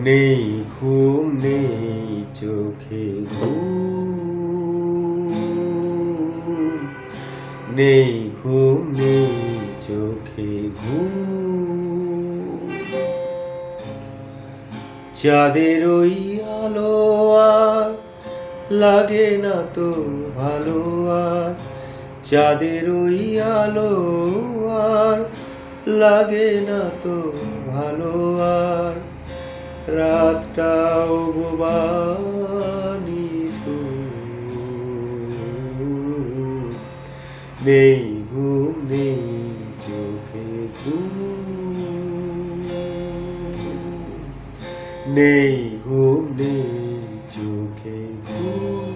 নেই ঘুম নেই চোখে ঘুম, নেই ঘুম নেই চোখে ঘুম। চাঁদের ওই আলো আর লাগে না তো ভালো আর, চাঁদের ওই আলো আর লাগে না তো ভালো আর, রাতটাও বোবা নিঝুম। নেই ঘুম নেই চোখে ঘুম, নেই ঘুম নেই চোখে ঘুম।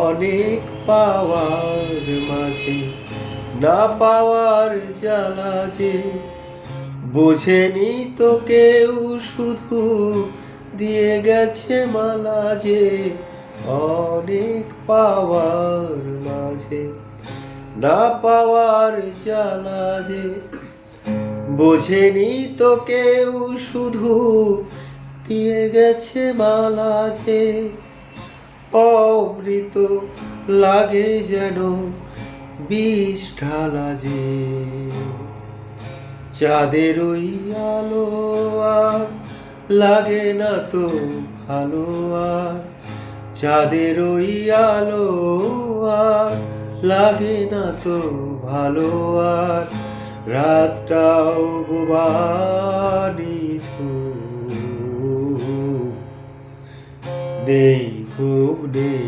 অনেক পাওয়ার মাঝে না পাওয়ার জ্বালা যে, বোঝেনি তো কেউ শুধু দিয়ে গেছে মালা যে। অনেক পাওয়ার মাঝে না পাওয়ার জ্বালা যে, বোঝেনি তো কেউ শুধু দিয়ে গেছে মালা যে। অমৃত লাগে যেন বিষ ঢালা যে, চাঁদের ওই আলো আর লাগে না তো ভালো আর, চাঁদের ওই আলো আর লাগে না তো ভালো আর, রাতটাও বোবা নিঝুম। নেই ঘুম নেই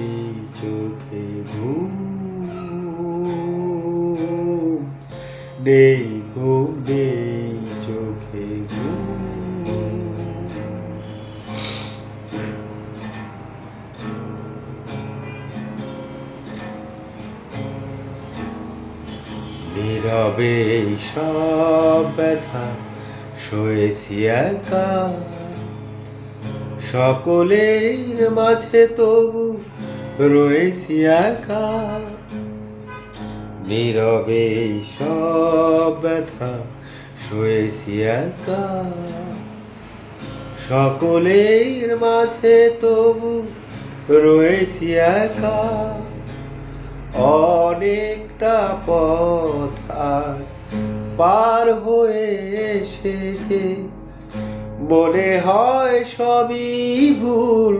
চোখে ঘুম, নেই ঘুম নেই চোখে ঘুম। নীরবে সব ব্যথা সয়েছি একা, সকলের মাঝে তবু রয়েছি একা। নীরবে সব ব্যথা সয়েছি একা, সকলের মাঝে তবু রয়েছি একা। অনেকটা পথ আজ পার হয়ে এসেছে, মনে হয় সবই ভুল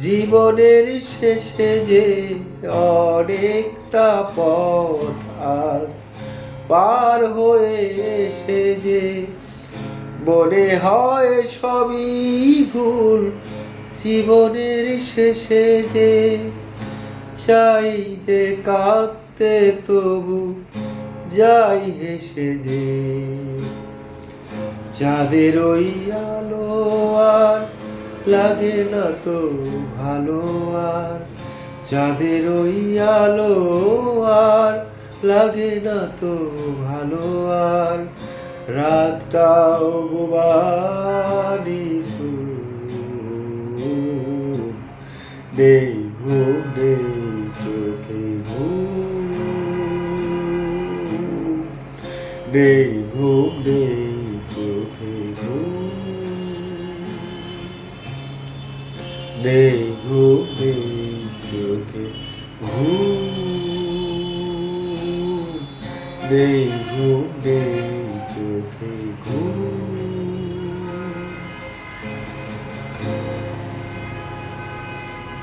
জীবনের শেষে যে। অনেকটা পথ আজ পার হয়ে এসেছে, মনে হয় সবই ভুল জীবনের শেষে যে। চাই যে কাঁদতে তবু যাই হেসে যে, চাঁদের ওই আলো আর লাগে না তো ভালো আর, চাঁদের ওই আলো আর লাগে না তো ভালো আর, রাতটাও বোবা নিঝুম। নেই ঘুম নেই চোখে ঘুম, নেই ঘুম নেই চোখে ঘুম, নেই ঘুম নেই চোখে ঘুম, নেই ঘুম নেই চোখে ঘুম।